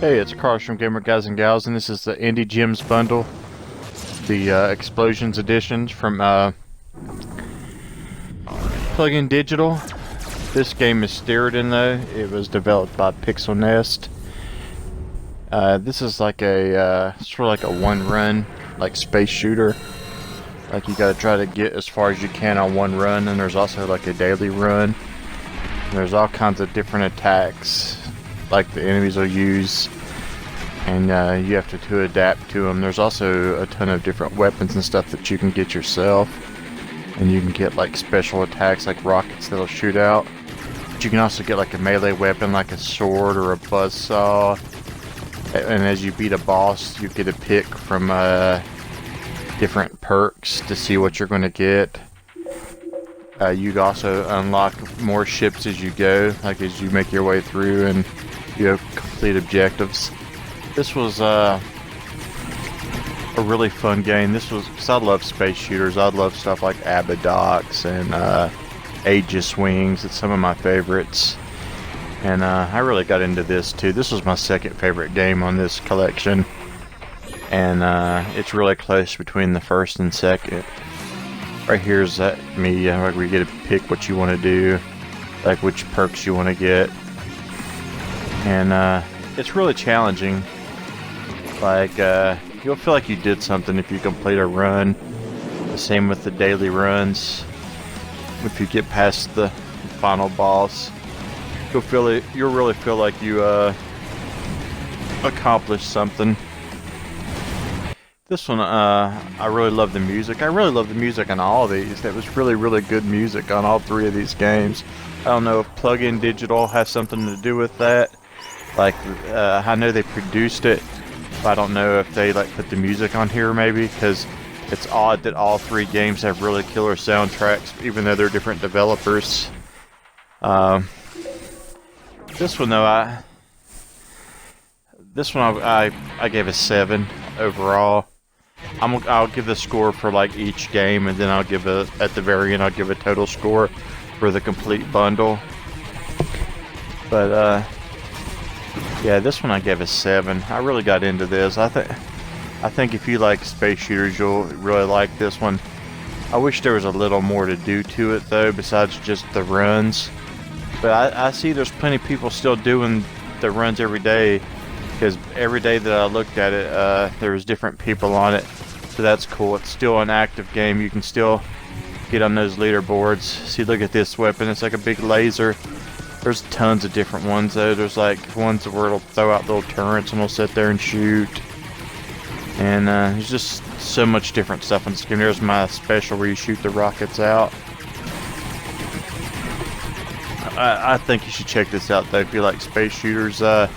Hey, it's Carlos from Gamer Guys and Gals, and this is the Indie Gems bundle, the Explosions editions from Plug-in Digital. This game is Steriden though. It was developed by Pixel Nest. This is like a sort of like a one-run, like space shooter. Like you gotta try to get as far as you can on one run, and there's also like a daily run. And there's all kinds of different attacks like the enemies will use, and you have to adapt to them. There's also a ton of different weapons and stuff that you can get yourself, and you can get like special attacks like rockets that'll shoot out. But you can also get like a melee weapon like a sword or a buzzsaw, and as you beat a boss you get a pick from different perks to see what you're going to get. You also unlock more ships as you go, like as you make your way through and you complete objectives. This was a really fun game. This was because I love space shooters. I love stuff like Abadox and Aegis Wings. It's some of my favorites, and I really got into this too. This was my second favorite game on this collection, and it's really close between the first and second. Right here's me, like we get to pick what you want to do, like which perks you want to get, and it's really challenging. Like you'll feel like you did something if you complete a run. The same with the daily runs. If you get past the final boss, you'll really feel like you accomplished something. This one, I really love the music. I really love the music on all of these. That was really good music on all three of these games. I don't know if Plug-in Digital has something to do with that. Like, I know they produced it, but I don't know if they like put the music on here maybe, because it's odd that all three games have really killer soundtracks, even though they're different developers. This one though, I gave a 7 overall. I'll give the score for like each game, and then at the very end I'll give a total score for the complete bundle. But yeah, this one I gave a 7. I really got into this. I think if you like space shooters, you'll really like this one. I wish there was a little more to do to it though, besides just the runs. But I see there's plenty of people still doing the runs every day, because every day that I looked at it, there's different people on it. So that's cool. It's still an active game. You can still get on those leaderboards. See, look at this weapon. It's like a big laser. There's tons of different ones though. There's like ones where it'll throw out little turrets and we'll sit there and shoot. And there's just so much different stuff in this game. There's my special where you shoot the rockets out. I think you should check this out though if you like space shooters. I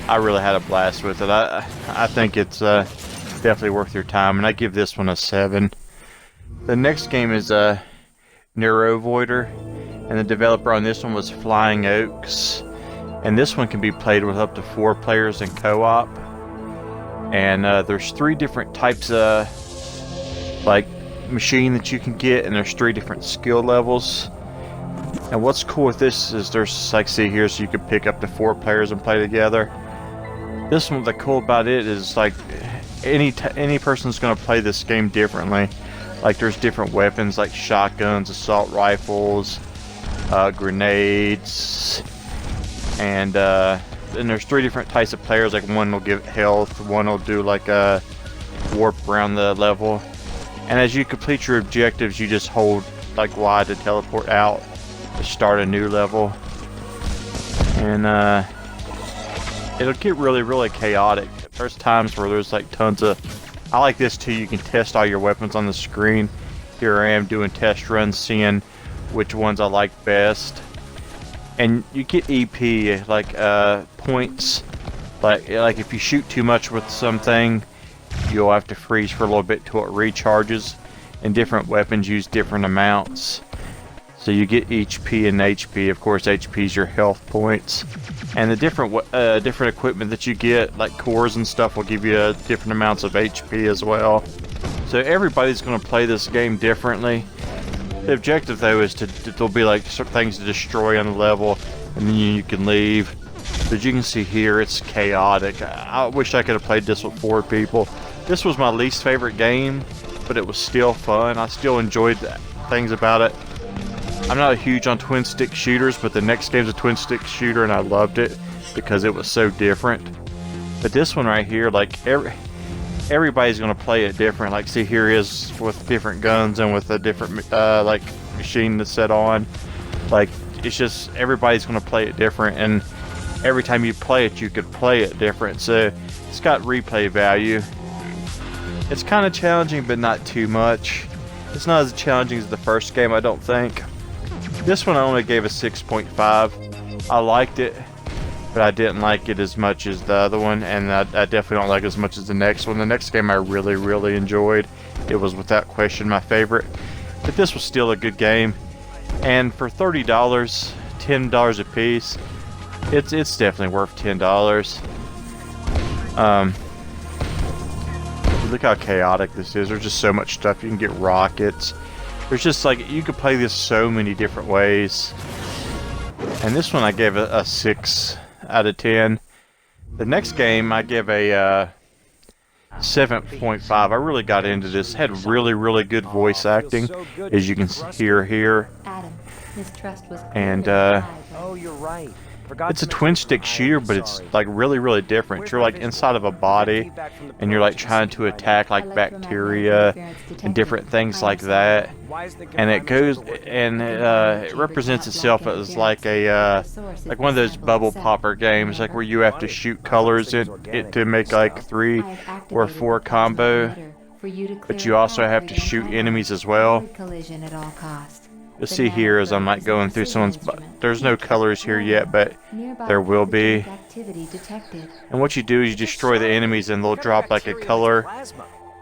really had a blast with it. I think it's definitely worth your time, and I give this one a 7. The next game is Neurovoider, and the developer on this one was Flying Oaks, and this one can be played with up to 4 players in co-op. And there's 3 different types of like machine that you can get, and there's 3 different skill levels. And what's cool with this is there's, like, see here, so you can pick up to 4 players and play together. This one, the cool about it is like any person's gonna play this game differently. Like there's different weapons like shotguns, assault rifles, grenades, and there's 3 different types of players. Like one will give health, one will do like a warp around the level, and as you complete your objectives, you just hold like Y to teleport out to start a new level. And it'll get really chaotic. There's times where there's like tons of... I like this too, you can test all your weapons on the screen. Here I am doing test runs, seeing which ones I like best. And you get EP, like points. Like if you shoot too much with something, you'll have to freeze for a little bit till it recharges. And different weapons use different amounts. So you get HP and HP. Of course, HP is your health points. And the different equipment that you get, like cores and stuff, will give you different amounts of HP as well. So everybody's going to play this game differently. The objective though is there'll be like certain things to destroy on the level, and then you can leave. As you can see here, it's chaotic. I wish I could have played this with 4 people. This was my least favorite game, but it was still fun. I still enjoyed things about it. I'm not huge on twin stick shooters, but the next game's a twin stick shooter and I loved it because it was so different. But this one right here, like everybody's gonna play it different. Like, see, here is with different guns and with a different like machine to set on. Like, it's just everybody's gonna play it different, and every time you play it, you could play it different. So it's got replay value. It's kind of challenging, but not too much. It's not as challenging as the first game, I don't think. This one I only gave a 6.5. I liked it, but I didn't like it as much as the other one, and I definitely don't like it as much as the next one. The next game I really, really enjoyed. It was without question my favorite, but this was still a good game. And for $30, $10 a piece, it's definitely worth $10. Look how chaotic this is. There's just so much stuff. You can get rockets. There's just like, you could play this so many different ways. And this one I gave a 6 out of 10. The next game I give a 7.5. I really got into this. It had really, really good voice acting, as you can hear here. And oh, you're right. it's a twin stick shooter, but it's like really, really different. You're like inside of a body, and you're like trying to attack like bacteria and different things like that. And it goes and it represents itself as like a like one of those bubble popper games, like where you have to shoot colors in it to make like 3 or 4 combo, but you also have to shoot enemies as well. You'll see here as I'm like going through someone's. There's no colors here yet, but there will be. And what you do is you destroy the enemies, and they'll drop like a color,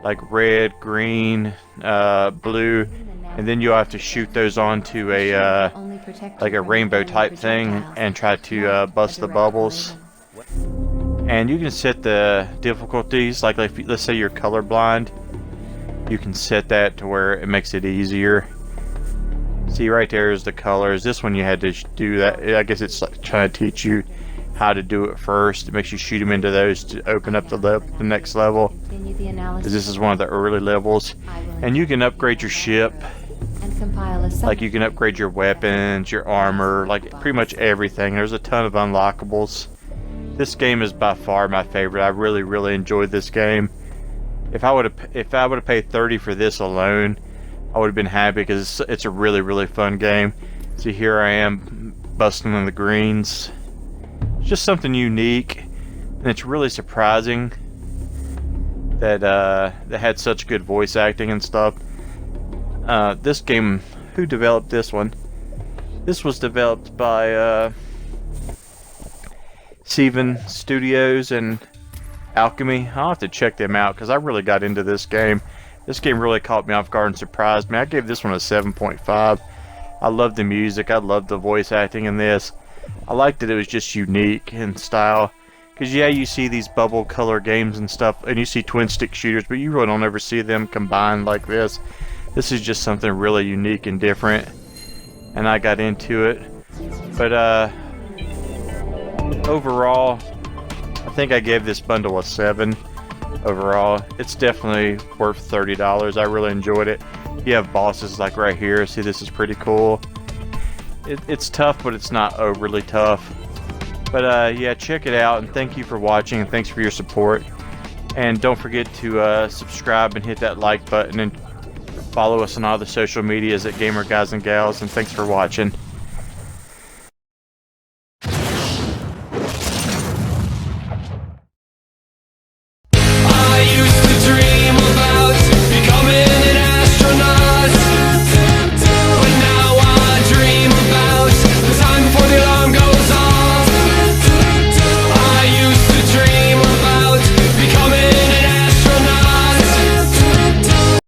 like red, green, blue, and then you'll have to shoot those onto a like a rainbow type thing and try to bust the bubbles. And you can set the difficulties, like let's say you're colorblind, you can set that to where it makes it easier. See, right there is the colors. This one you had to do that. I guess it's like trying to teach you how to do it first. It makes you shoot them into those to open up the next level. Because this is one of the early levels. And you can upgrade your ship. Like, you can upgrade your weapons, your armor, like pretty much everything. There's a ton of unlockables. This game is by far my favorite. I really, really enjoyed this game. If I would have paid $30 for this alone, I would have been happy, because it's a really, really fun game. See, here I am busting on the greens. It's just something unique, and it's really surprising that they had such good voice acting and stuff. This game, who developed this one? This was developed by Steven Studios and Alchemy. I'll have to check them out, because I really got into this game. This game really caught me off guard and surprised me. I gave this one a 7.5. I loved the music. I loved the voice acting in this. I liked that it was just unique in style. Because, yeah, you see these bubble color games and stuff, and you see twin stick shooters, but you really don't ever see them combined like this. This is just something really unique and different, and I got into it. But, overall, I think I gave this bundle a 7. Overall, it's definitely worth $30. I really enjoyed it. You have bosses like right here. See, this is pretty cool. It's tough, but it's not overly tough. But yeah, check it out, and thank you for watching, and thanks for your support. And don't forget to subscribe and hit that like button, and follow us on all the social medias at Gamer Guys and Gals, and thanks for watching.